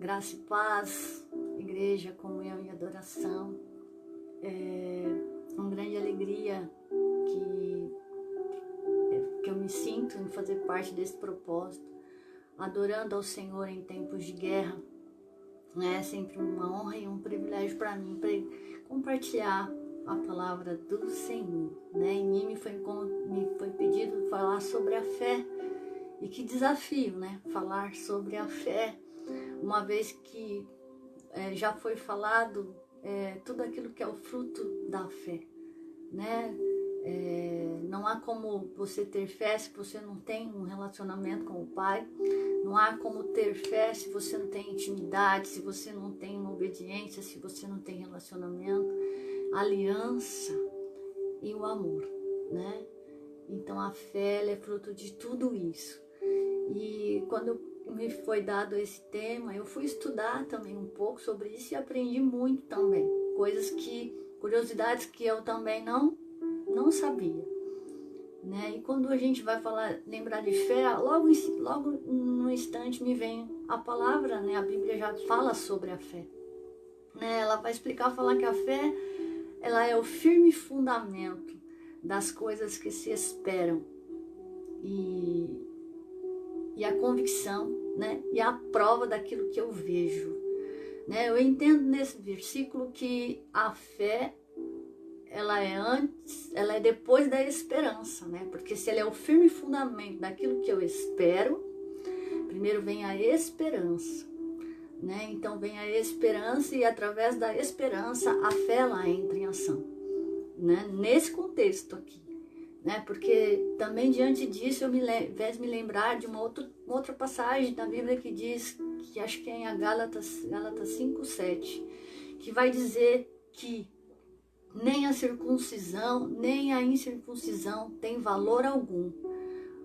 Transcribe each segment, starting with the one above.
Graça e paz, igreja, comunhão e adoração. É uma grande alegria que eu me sinto em fazer parte desse propósito, adorando ao Senhor em tempos de guerra. É sempre uma honra e um privilégio para mim, para compartilhar a palavra do Senhor. Em mim me foi pedido falar sobre a fé. E que desafio, falar sobre a fé, uma vez que já foi falado tudo aquilo que é o fruto da fé, não há como você ter fé se você não tem um relacionamento com o Pai, não há como ter fé se você não tem intimidade, se você não tem uma obediência, se você não tem relacionamento, aliança e o amor, Então a fé ela é fruto de tudo isso. E quando me foi dado esse tema, eu fui estudar também um pouco sobre isso e aprendi muito também. Curiosidades que eu também não sabia. E quando a gente vai lembrar de fé, logo no instante me vem a palavra, a Bíblia já fala sobre a fé. Ela vai falar que a fé ela é o firme fundamento das coisas que se esperam. E a convicção, e a prova daquilo que eu vejo. Eu entendo nesse versículo que a fé, ela é depois da esperança, porque se ela é o firme fundamento daquilo que eu espero, primeiro vem a esperança, Então vem a esperança e através da esperança a fé ela entra em ação, Nesse contexto aqui. Porque também diante disso eu me lembrar de uma outra passagem da Bíblia que diz, que acho que é em Gálatas 5:7, que vai dizer que nem a circuncisão, nem a incircuncisão tem valor algum,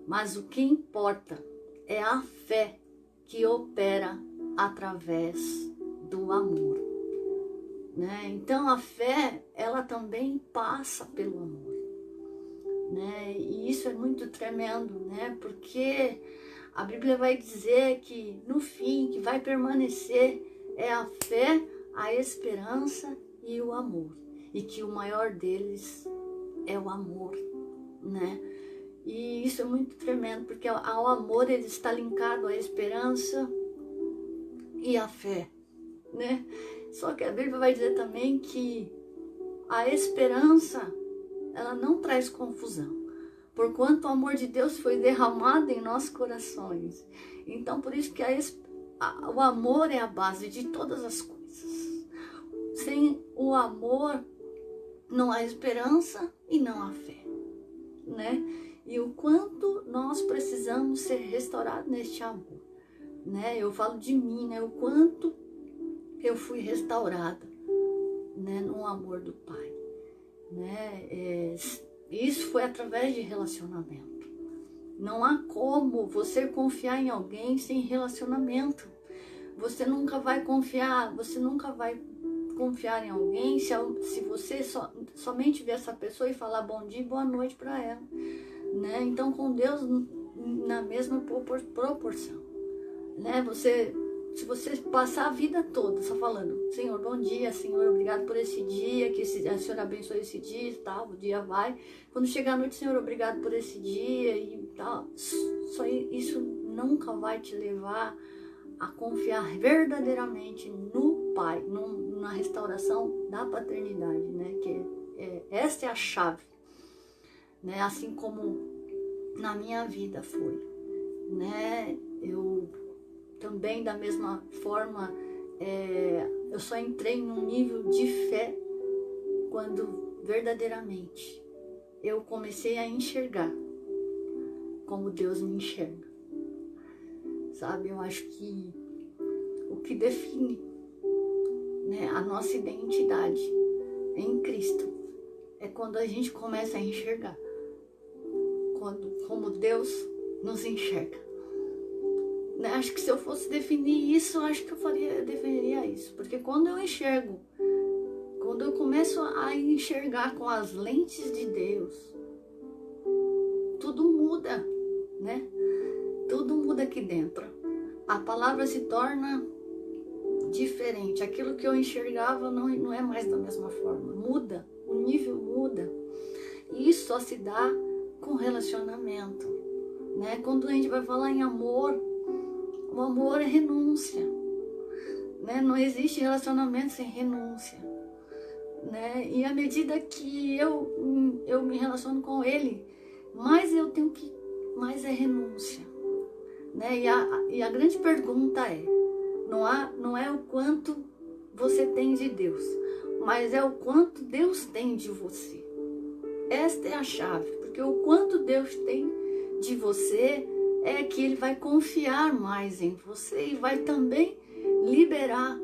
mas o que importa é a fé que opera através do amor. Então a fé, ela também passa pelo amor. E isso é muito tremendo, porque a Bíblia vai dizer que no fim, que vai permanecer é a fé, a esperança e o amor, e que o maior deles é o amor, E isso é muito tremendo, porque ao amor ele está linkado à esperança e à fé, Só que a Bíblia vai dizer também que a esperança ela não traz confusão, porquanto o amor de Deus foi derramado em nossos corações. Então, por isso que o amor é a base de todas as coisas. Sem o amor, não há esperança e não há fé, E o quanto nós precisamos ser restaurados neste amor, Eu falo de mim, o quanto eu fui restaurada, no amor do Pai. Isso foi através de relacionamento. Não há como você confiar em alguém sem relacionamento. Você nunca vai confiar em alguém se você somente ver essa pessoa e falar bom dia e boa noite para ela, Então com Deus na mesma proporção, Se você passar a vida toda só falando, Senhor, bom dia, Senhor, obrigado por esse dia, que o Senhor abençoe esse dia e tal, o dia vai. Quando chegar a noite, Senhor, obrigado por esse dia e tal. Só isso nunca vai te levar a confiar verdadeiramente no Pai, na restauração da paternidade, essa é a chave, Assim como na minha vida foi, Eu também, da mesma forma, eu só entrei num nível de fé quando verdadeiramente eu comecei a enxergar como Deus me enxerga. Sabe, eu acho que o que define a nossa identidade em Cristo é quando a gente começa a enxergar como Deus nos enxerga. Acho que se eu fosse definir isso, acho que eu definiria isso. Porque quando eu começo a enxergar com as lentes de Deus, tudo muda, Tudo muda aqui dentro. A palavra se torna diferente. Aquilo que eu enxergava não é mais da mesma forma. Muda, o nível muda. E isso só se dá com relacionamento, né? Quando a gente vai falar em amor, o amor é renúncia, né? Não existe relacionamento sem renúncia, né? E à medida que eu me relaciono com ele, mais mais é renúncia, né? E a grande pergunta não é o quanto você tem de Deus, mas é o quanto Deus tem de você. Esta é a chave, porque o quanto Deus tem de você é que Ele vai confiar mais em você e vai também liberar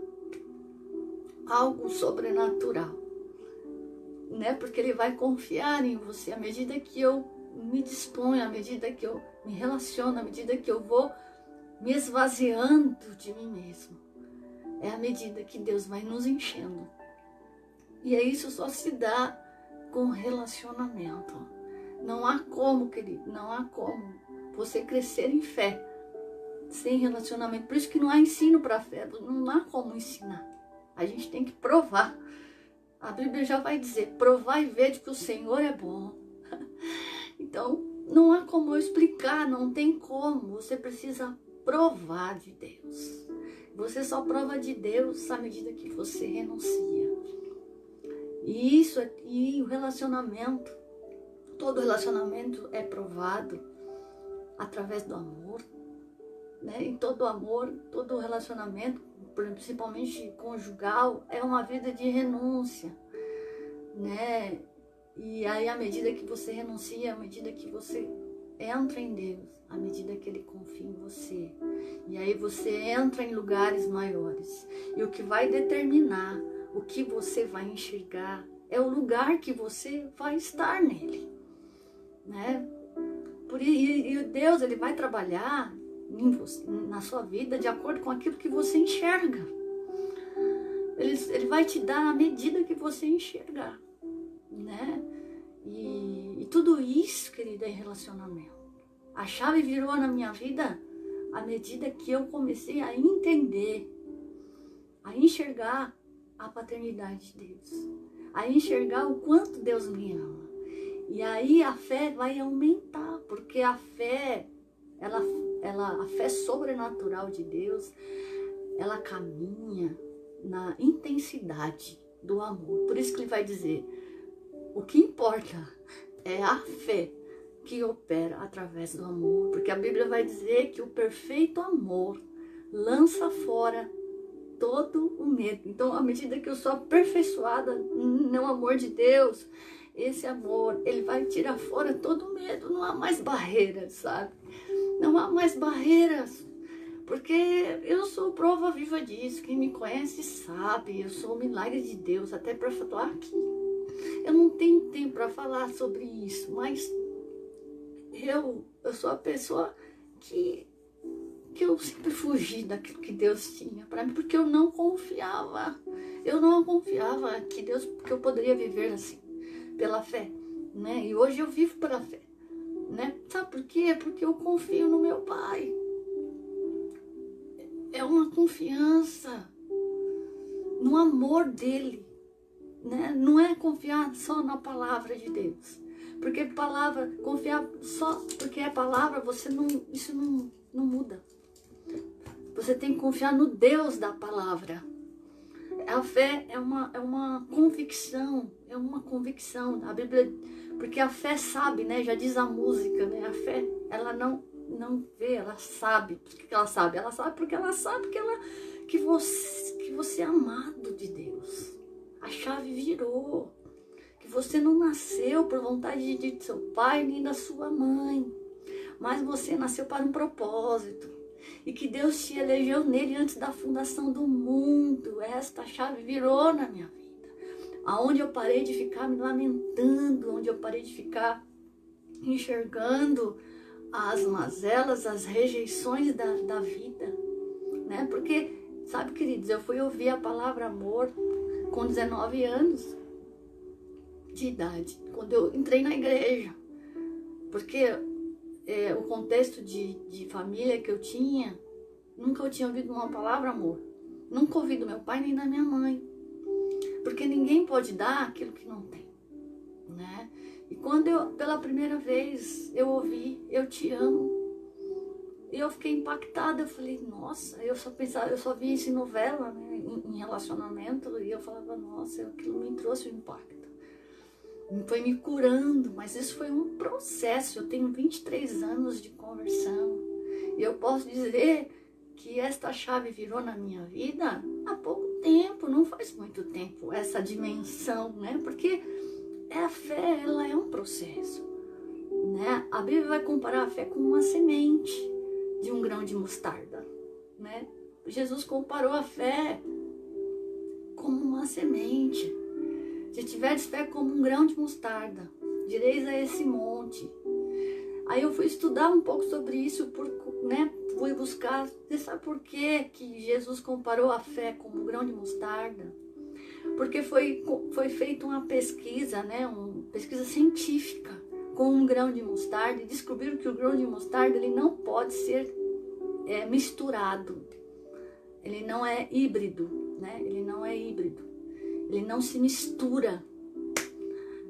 algo sobrenatural, né? Porque Ele vai confiar em você à medida que eu me disponho, à medida que eu me relaciono, à medida que eu vou me esvaziando de mim mesmo. É à medida que Deus vai nos enchendo. E isso só se dá com relacionamento. Não há como, querido, não há como você crescer em fé sem relacionamento. Por isso que não há ensino para a fé, não há como ensinar. A gente tem que provar. A Bíblia já vai dizer, provar e ver de que o Senhor é bom. Então, não há como eu explicar, não tem como. Você precisa provar de Deus. Você só prova de Deus à medida que você renuncia. E o relacionamento, todo relacionamento é provado através do amor, né? E todo amor, todo relacionamento, principalmente conjugal, é uma vida de renúncia, né? E aí, à medida que você renuncia, à medida que você entra em Deus, à medida que Ele confia em você, e aí você entra em lugares maiores. E o que vai determinar o que você vai enxergar é o lugar que você vai estar nele, né? E Deus, Ele vai trabalhar na sua vida de acordo com aquilo que você enxerga. Ele vai te dar a medida que você enxergar, né? E tudo isso, querida, é relacionamento. A chave virou na minha vida à medida que eu comecei a entender, a enxergar a paternidade de Deus, a enxergar o quanto Deus me ama. E aí a fé vai aumentar, porque a fé, a fé sobrenatural de Deus, ela caminha na intensidade do amor. Por isso que Ele vai dizer, o que importa é a fé que opera através do amor, porque a Bíblia vai dizer que o perfeito amor lança fora todo o medo. Então, à medida que eu sou aperfeiçoada no amor de Deus, esse amor, ele vai tirar fora todo o medo. Não há mais barreiras, sabe? Não há mais barreiras, porque eu sou prova viva disso. Quem me conhece sabe, eu sou o milagre de Deus, até para falar aqui. Eu não tenho tempo para falar sobre isso, mas eu sou a pessoa que eu sempre fugi daquilo que Deus tinha para mim, porque eu não confiava. Eu não confiava que eu poderia viver assim, pela fé, né? E hoje eu vivo pela fé, né? Sabe por quê? Porque eu confio no meu Pai. É uma confiança no amor dele, né? Não é confiar só na palavra de Deus. Porque confiar só porque é palavra, isso não muda. Você tem que confiar no Deus da palavra. A fé é uma convicção, A Bíblia, porque a fé sabe, né? Já diz a música, né? A fé, ela não vê, ela sabe. Por que ela sabe? Ela sabe porque que você é amado de Deus. A chave virou. Que você não nasceu por vontade de seu pai nem da sua mãe, mas você nasceu para um propósito. E que Deus te elegeu nele antes da fundação do mundo. Esta chave virou na minha vida. Aonde eu parei de ficar me lamentando, onde eu parei de ficar enxergando as mazelas, as rejeições da vida, né? Porque, sabe, queridos, eu fui ouvir a palavra amor com 19 anos de idade, quando eu entrei na igreja. Porque o contexto de família que eu tinha, nunca eu tinha ouvido uma palavra amor. Nunca ouvi do meu pai nem da minha mãe. Porque ninguém pode dar aquilo que não tem, né? E quando eu, pela primeira vez, eu ouvi, eu te amo, e eu fiquei impactada, eu falei, nossa, eu só pensava, eu só via isso em novela, né, em relacionamento, e eu falava, nossa, aquilo me trouxe um impacto. Foi me curando, mas isso foi um processo. Eu tenho 23 anos de conversão, e eu posso dizer que esta chave virou na minha vida há pouco tempo, não faz muito tempo, essa dimensão, né? Porque a fé, ela é um processo, né? A Bíblia vai comparar a fé com uma semente de um grão de mostarda, né? Jesus comparou a fé como uma semente. Se tiveres fé como um grão de mostarda, direis a esse monte. Aí eu fui estudar um pouco sobre isso, né? Fui buscar, você sabe por que Jesus comparou a fé como um grão de mostarda? Porque foi feita uma pesquisa, né? Uma pesquisa científica com um grão de mostarda, e descobriram que o grão de mostarda ele não pode ser misturado. Ele não é híbrido, né? Ele não é híbrido. Ele não se mistura,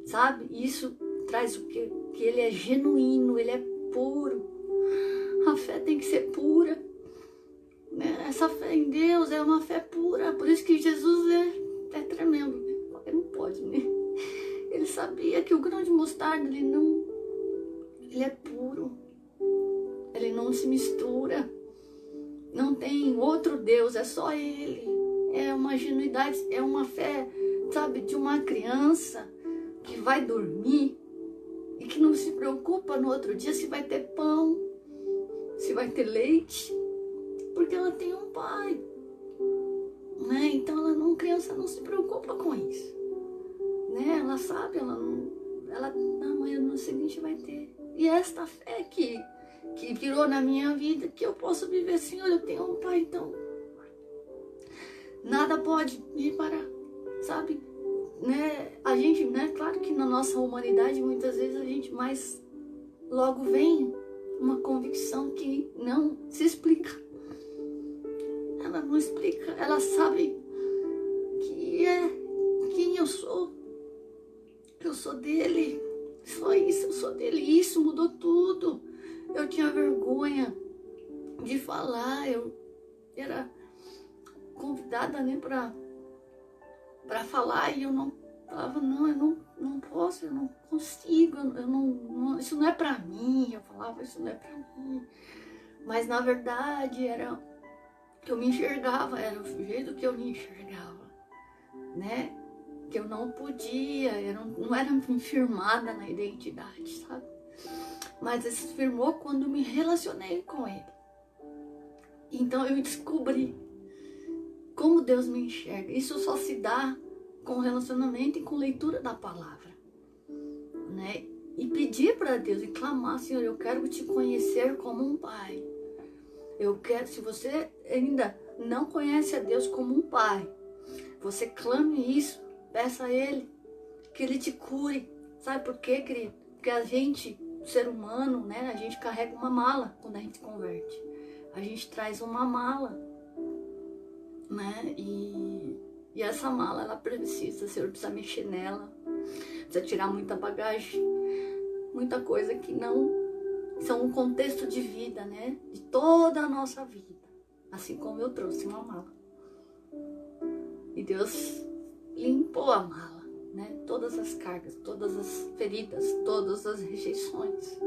sabe? Isso traz o que ele é genuíno, ele é puro. A fé tem que ser pura, né? Essa fé em Deus é uma fé pura. Por isso que Jesus é tremendo, né? Ele não pode, né? Ele sabia que o grão de mostarda, ele é puro. Ele não se mistura. Não tem outro Deus, é só Ele. É uma genuidade, é uma fé, sabe, de uma criança que vai dormir e que não se preocupa no outro dia se vai ter pão, se vai ter leite, porque ela tem um pai, né? Então criança não se preocupa com isso, né? Ela sabe, amanhã no seguinte vai ter. E esta fé que virou na minha vida, que eu posso viver assim, olha, eu tenho um pai, então nada pode me parar, sabe? Né? A gente, né? Claro que na nossa humanidade, muitas vezes a gente mais logo vem uma convicção que não se explica. Ela não explica, ela sabe que é quem eu sou. Eu sou dele, só isso, eu sou dele. Isso mudou tudo. Eu tinha vergonha de falar, eu era convidada, né, para falar, e eu não falava, não, eu não posso, eu não consigo, isso não é para mim. Eu falava, isso não é para mim. Mas na verdade eu me enxergava, era o jeito que eu me enxergava, né? Que eu não podia, eu não era firmada na identidade, sabe? Mas isso se firmou quando me relacionei com ele. Então eu descobri como Deus me enxerga. Isso só se dá com relacionamento e com leitura da palavra, né? E pedir para Deus e clamar, Senhor, eu quero te conhecer como um pai. Eu quero, se você ainda não conhece a Deus como um pai, você clame isso, peça a Ele que Ele te cure. Sabe por quê, querido? Porque a gente, ser humano, né? A gente carrega uma mala quando a gente converte. A gente traz uma mala, né? E essa mala, ela precisa, o Senhor precisa mexer nela, precisa tirar muita bagagem, muita coisa que não são um contexto de vida, né? De toda a nossa vida. Assim como eu trouxe uma mala. E Deus limpou a mala, né? Todas as cargas, todas as feridas, todas as rejeições.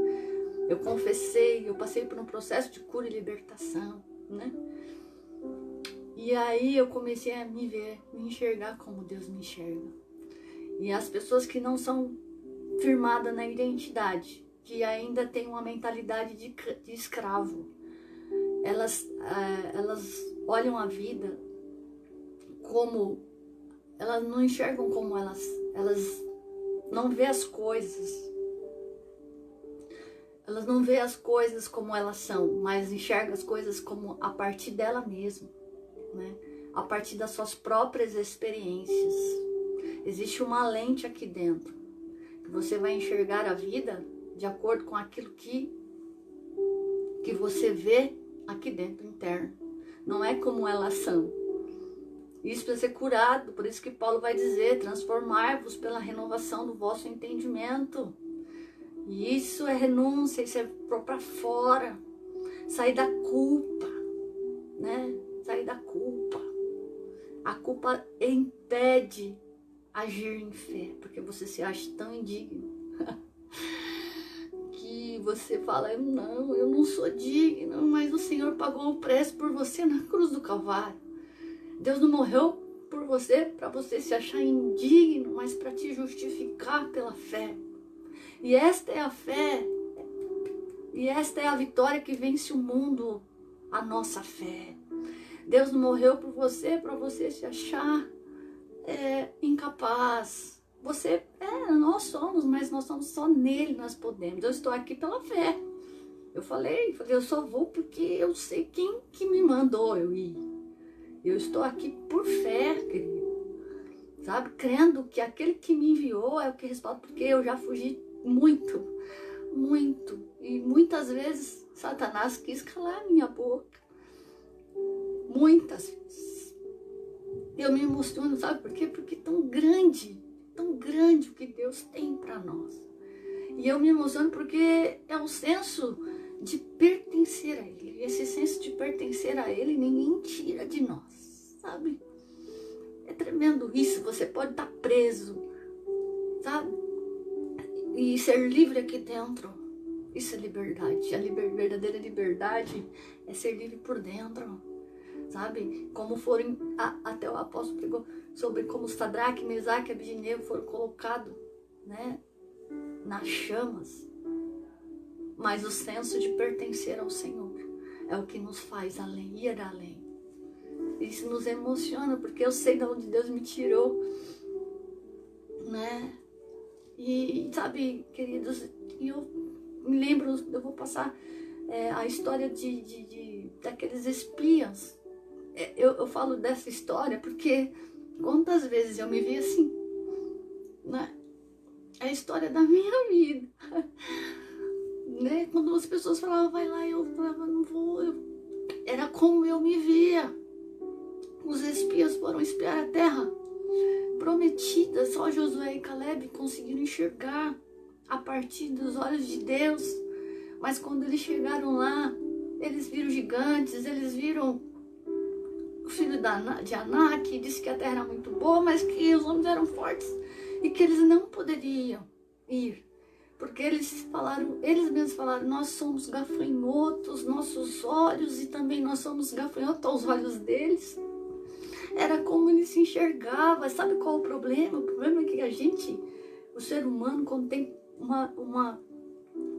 Eu confessei, eu passei por um processo de cura e libertação, né? E aí eu comecei a me ver, me enxergar como Deus me enxerga. E as pessoas que não são firmadas na identidade, que ainda têm uma mentalidade de escravo, elas olham a vida como, elas não enxergam como elas não vê as coisas. Elas não vê as coisas como elas são, mas enxergam as coisas como a partir dela mesma, né? A partir das suas próprias experiências. Existe uma lente aqui dentro, que você vai enxergar a vida de acordo com aquilo que você vê aqui dentro, interno. Não é como elas são, Isso precisa ser curado. Por isso que Paulo vai dizer: transformar-vos pela renovação do vosso entendimento. E isso é renúncia, isso é pôr para fora. Sair da culpa, né? Sair da culpa. A culpa impede agir em fé, porque você se acha tão indigno que você fala: eu não sou digno, mas o Senhor pagou o preço por você na cruz do Calvário. Deus não morreu por você para você se achar indigno, mas para te justificar pela fé. E esta é a fé, e esta é a vitória que vence o mundo, a nossa fé. Deus não morreu por você para você se achar incapaz. Nós somos, mas nós somos só nele, nós podemos. Eu estou aqui pela fé. Eu falei, eu só vou porque eu sei quem que me mandou eu ir. Eu estou aqui por fé, querido. Sabe? Crendo que aquele que me enviou é o que respalda, porque eu já fugi muito, muito. E muitas vezes Satanás quis calar a minha boca. Muitas vezes. Eu me emociono, sabe por quê? Porque é tão grande o que Deus tem para nós. E eu me emociono porque é o senso de pertencer a Ele. E esse senso de pertencer a Ele ninguém tira de nós, sabe? É tremendo isso. Você pode estar preso, sabe? E ser livre aqui dentro. Isso é liberdade. A verdadeira liberdade é ser livre por dentro. Sabe, como foram, até o apóstolo pregou sobre como Sadraque, Mesaque e Abednego foram colocados, né, nas chamas. Mas o senso de pertencer ao Senhor é o que nos faz ir além. Isso nos emociona, porque eu sei de onde Deus me tirou, né? E sabe, queridos, eu me lembro, eu vou passar a história daqueles espias. Eu falo dessa história porque quantas vezes eu me vi assim, né? É a história da minha vida, né? Quando as pessoas falavam, vai lá, eu falava, não vou. Era como eu me via. Os espias foram espiar a terra prometida. Só Josué e Caleb conseguiram enxergar a partir dos olhos de Deus. Mas quando eles chegaram lá, eles viram gigantes, eles viram o filho de Aná, que disse que a terra era muito boa, mas que os homens eram fortes e que eles não poderiam ir. Porque eles mesmos falaram, nós somos gafanhotos, nossos olhos, e também nós somos gafanhotos aos olhos deles. Era como ele se enxergava. Sabe qual o problema? O problema é que o ser humano, quando tem uma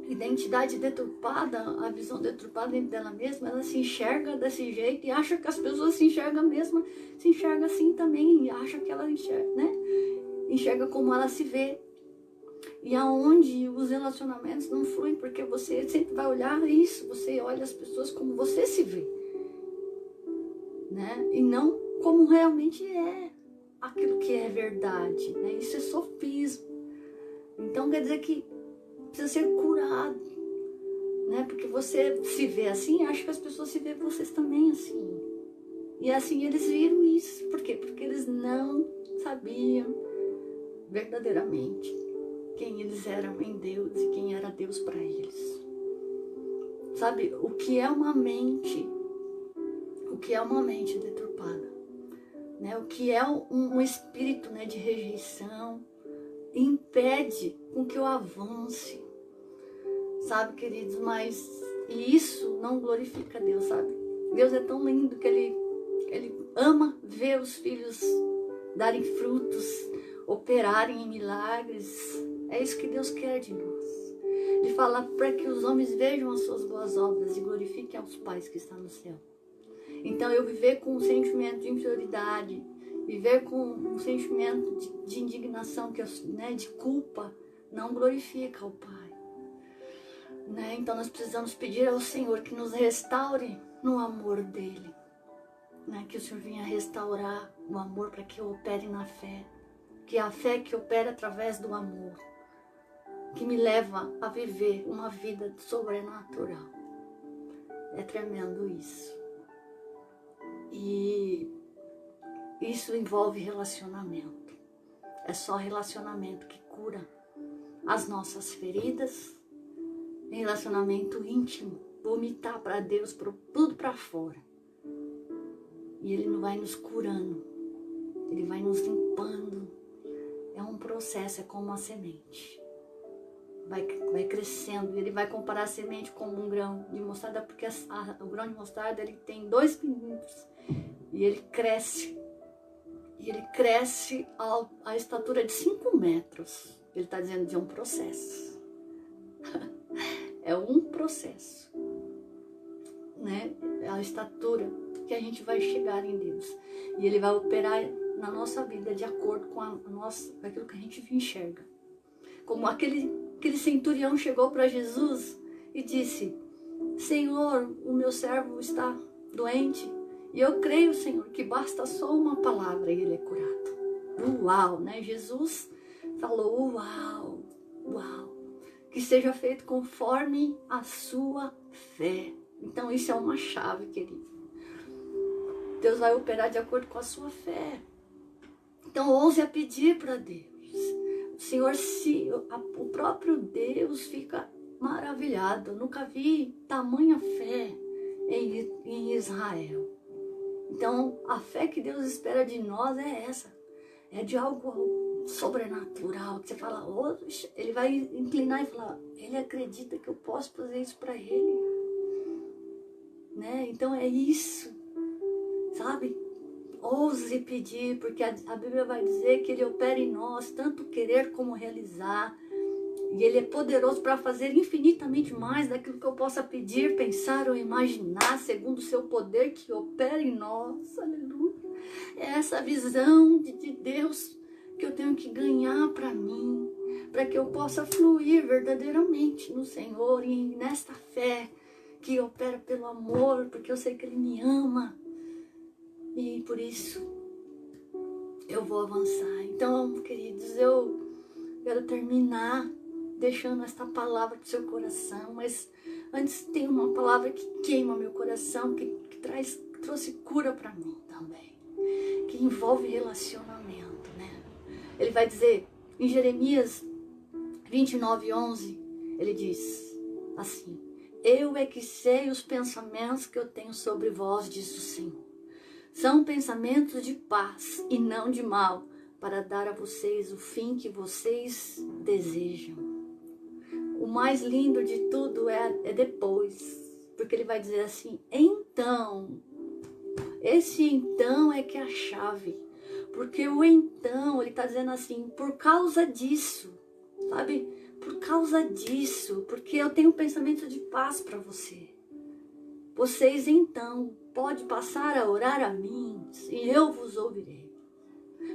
identidade deturpada, a visão deturpada dentro dela mesma, ela se enxerga desse jeito e acha que as pessoas se enxergam mesmo, se enxerga assim também, e acha que ela enxerga, né? Enxerga como ela se vê. E aonde os relacionamentos não fluem, porque você sempre vai olhar isso, você olha as pessoas como você se vê, né? E não como realmente é aquilo que é verdade, né? Isso é sofismo. Então quer dizer que precisa ser curado, né? Porque você se vê assim, acha que as pessoas se veem vocês também assim. E assim eles viram isso. Por quê? Porque eles não sabiam verdadeiramente quem eles eram em Deus e quem era Deus para eles. Sabe, o que é uma mente deturpada, né? O que é um espírito, né, de rejeição, impede com que eu avance, sabe, queridos? Mas isso não glorifica Deus, sabe? Deus é tão lindo que Ele ama ver os filhos darem frutos, operarem em milagres. É isso que Deus quer de nós. Ele fala para que os homens vejam as suas boas obras e glorifiquem aos pais que estão no céu. Então eu viver com um sentimento de inferioridade, viver com um sentimento de indignação, né, de culpa, não glorifica o Pai. Né? Então nós precisamos pedir ao Senhor que nos restaure no amor dEle. Né? Que o Senhor venha restaurar o amor para que eu opere na fé. Que a fé que opera através do amor, que me leva a viver uma vida sobrenatural. É tremendo isso. E isso envolve relacionamento. É só relacionamento que cura as nossas feridas, relacionamento íntimo, vomitar para Deus tudo para fora. E Ele não vai nos curando, Ele vai nos limpando. É um processo, é como uma semente. Vai crescendo, Ele vai comparar a semente como um grão de mostarda, porque o grão de mostarda ele tem 2 milímetros e ele cresce. E ele cresce à estatura de 5 metros. Ele está dizendo de um processo. É um processo, né? É a estatura que a gente vai chegar em Deus. E Ele vai operar na nossa vida de acordo com aquilo que a gente enxerga. Como aquele centurião chegou para Jesus e disse: Senhor, o meu servo está doente. E eu creio, Senhor, que basta só uma palavra e ele é curado. Uau, né? Jesus falou, uau, uau. Que seja feito conforme a sua fé. Então isso é uma chave, querido. Deus vai operar de acordo com a sua fé. Então ouse a pedir para Deus. Senhor, o próprio Deus fica maravilhado. Eu nunca vi tamanha fé em Israel. Então, a fé que Deus espera de nós é essa. É de algo sobrenatural. Que você fala, Ele vai inclinar e falar, Ele acredita que eu posso fazer isso para Ele. Né? Então, é isso. Sabe? Ouse pedir, porque a Bíblia vai dizer que Ele opera em nós, tanto querer como realizar. E Ele é poderoso para fazer infinitamente mais daquilo que eu possa pedir, pensar ou imaginar, segundo o seu poder que opera em nós. Aleluia. É essa visão de Deus que eu tenho que ganhar para mim, para que eu possa fluir verdadeiramente no Senhor e nesta fé que opera pelo amor, porque eu sei que Ele me ama. E por isso eu vou avançar. Então, queridos, eu quero terminar deixando esta palavra para o seu coração, mas antes tem uma palavra que queima meu coração, que trouxe cura para mim também, que envolve relacionamento, né? Ele vai dizer, em Jeremias 29:11, ele diz assim, eu é que sei os pensamentos que eu tenho sobre vós, diz o Senhor. São pensamentos de paz e não de mal, para dar a vocês o fim que vocês desejam. O mais lindo de tudo é depois, porque ele vai dizer assim, então, esse então é que é a chave, porque o então, ele está dizendo assim, por causa disso, sabe? Por causa disso, porque eu tenho um pensamento de paz para você. Vocês então podem passar a orar a mim, e eu vos ouvirei.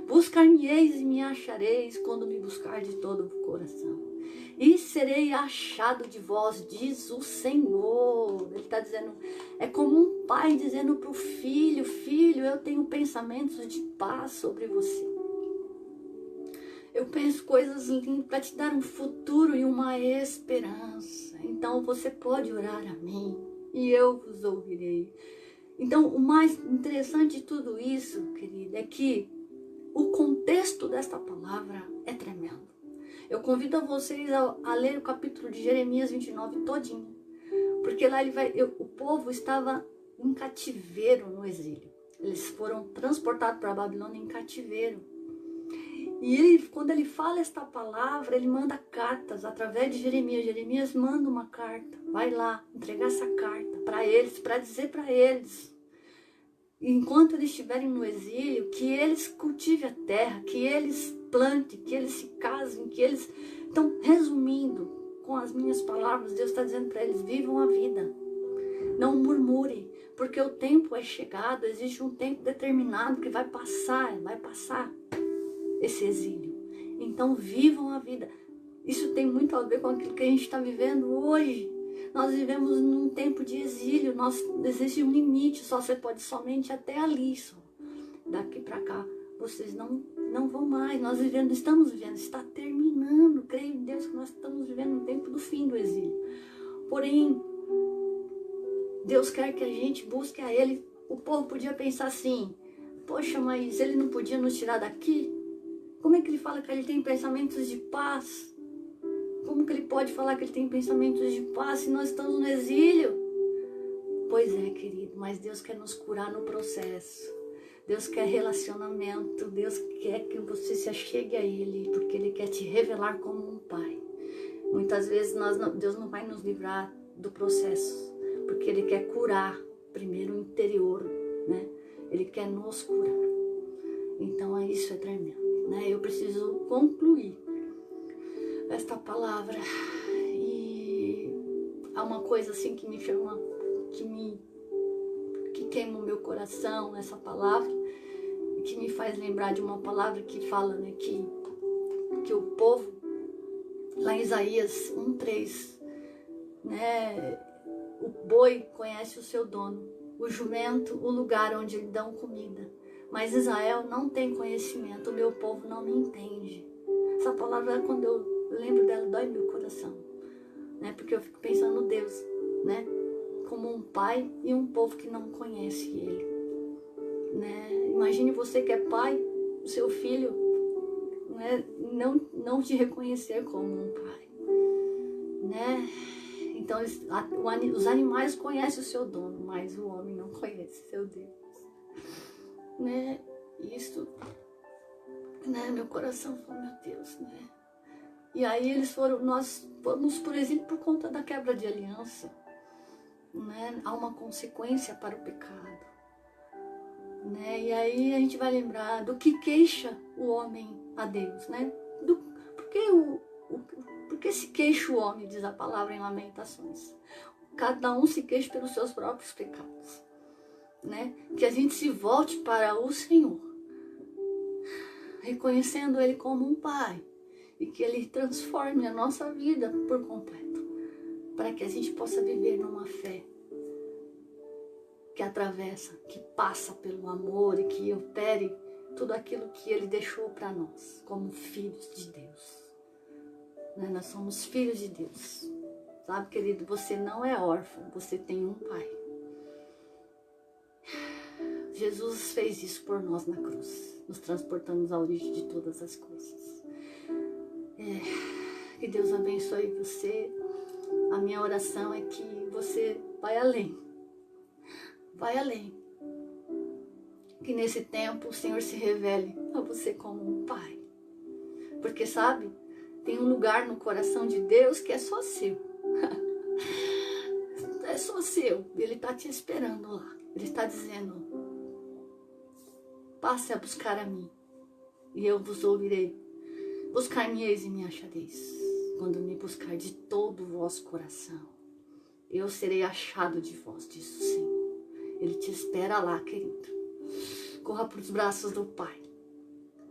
Buscar-me-eis e me achareis quando me buscar de todo o coração. E serei achado de vós, diz o Senhor. Ele está dizendo, é como um pai dizendo para o filho, filho, eu tenho pensamentos de paz sobre você. Eu penso coisas lindas para te dar um futuro e uma esperança. Então você pode orar a mim e eu vos ouvirei. Então o mais interessante de tudo isso, querida, é que o contexto desta palavra é tremendo. Eu convido a vocês a ler o capítulo de Jeremias 29 todinho. Porque lá o povo estava em cativeiro no exílio. Eles foram transportados para a Babilônia em cativeiro. E quando ele fala esta palavra, ele manda cartas através de Jeremias. Jeremias manda uma carta. Vai lá entregar essa carta para eles, para dizer para eles, enquanto eles estiverem no exílio, que eles cultivem a terra, que eles plantem, que eles se casem, que eles... Então, resumindo, com as minhas palavras, Deus está dizendo para eles, vivam a vida. Não murmurem, porque o tempo é chegado, existe um tempo determinado que vai passar esse exílio. Então, vivam a vida. Isso tem muito a ver com aquilo que a gente está vivendo hoje. Nós vivemos num tempo de exílio, existe um limite, você pode somente até ali, só. Daqui para cá, vocês não vão mais, estamos vivendo, está terminando, creio em Deus que nós estamos vivendo no tempo do fim do exílio. Porém, Deus quer que a gente busque a Ele. O povo podia pensar assim, Poxa, mas ele não podia nos tirar daqui? Como é que ele fala que ele tem pensamentos de paz? Como que ele pode falar que ele tem pensamentos de paz se nós estamos no exílio? Pois é, querido, mas Deus quer nos curar no processo. Deus quer relacionamento, Deus quer que você se achegue a Ele, porque Ele quer te revelar como um pai. Muitas vezes Deus não vai nos livrar do processo, porque Ele quer curar primeiro o interior, né? Ele quer nos curar. Então isso é tremendo, né? Eu preciso concluir esta palavra. E há uma coisa assim que me chama, que queima o meu coração, essa palavra, e que me faz lembrar de uma palavra que fala, né, que o povo, lá em Isaías 1:3, né, o boi conhece o seu dono, o jumento o lugar onde lhe dão comida, mas Israel não tem conhecimento, o meu povo não me entende. Essa palavra, quando eu lembro dela, dói meu coração, né, porque eu fico pensando no Deus, né, como um pai e um povo que não conhece Ele, né? Imagine você que é pai, o seu filho, né, não te reconhecer como um pai, né? Então os animais conhecem o seu dono, mas o homem não conhece seu Deus, né? Isso, né? Meu coração falou, meu Deus, né? E aí nós fomos por exemplo por conta da quebra de aliança, né? Há uma consequência para o pecado, né? E aí a gente vai lembrar do que queixa o homem a Deus, né? Por que se queixa o homem, diz a palavra em Lamentações? Cada um se queixa pelos seus próprios pecados, né? Que a gente se volte para o Senhor, reconhecendo Ele como um Pai, e que Ele transforme a nossa vida por completo, para que a gente possa viver numa fé que atravessa, que passa pelo amor e que opere tudo aquilo que Ele deixou para nós, como filhos de Deus. Né? Nós somos filhos de Deus. Sabe, querido, você não é órfão, você tem um Pai. Jesus fez isso por nós na cruz, nos transportando à origem de todas as coisas. Que Deus abençoe você. A minha oração é que você vai além. Vai além. Que nesse tempo o Senhor se revele a você como um pai. Porque sabe, tem um lugar no coração de Deus que é só seu. É só seu. Ele está te esperando lá. Ele está dizendo, passe a buscar a mim e eu vos ouvirei. Buscar-me-eis e me achareis. Quando me buscar de todo o vosso coração, eu serei achado de vós, diz o Senhor. Ele te espera lá, querido. Corra para os braços do Pai,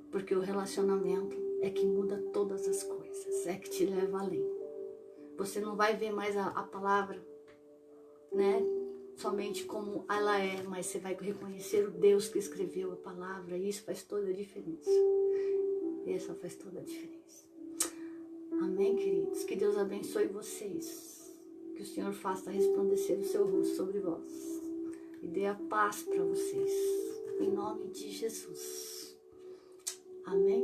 porque o relacionamento é que muda todas as coisas, é que te leva além. Você não vai ver mais a palavra, né, somente como ela é, mas você vai reconhecer o Deus que escreveu a palavra, e isso faz toda a diferença. Essa faz toda a diferença. Amém, queridos? Que Deus abençoe vocês. Que o Senhor faça resplandecer o seu rosto sobre vós. E dê a paz para vocês. Em nome de Jesus. Amém?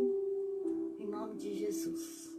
Em nome de Jesus.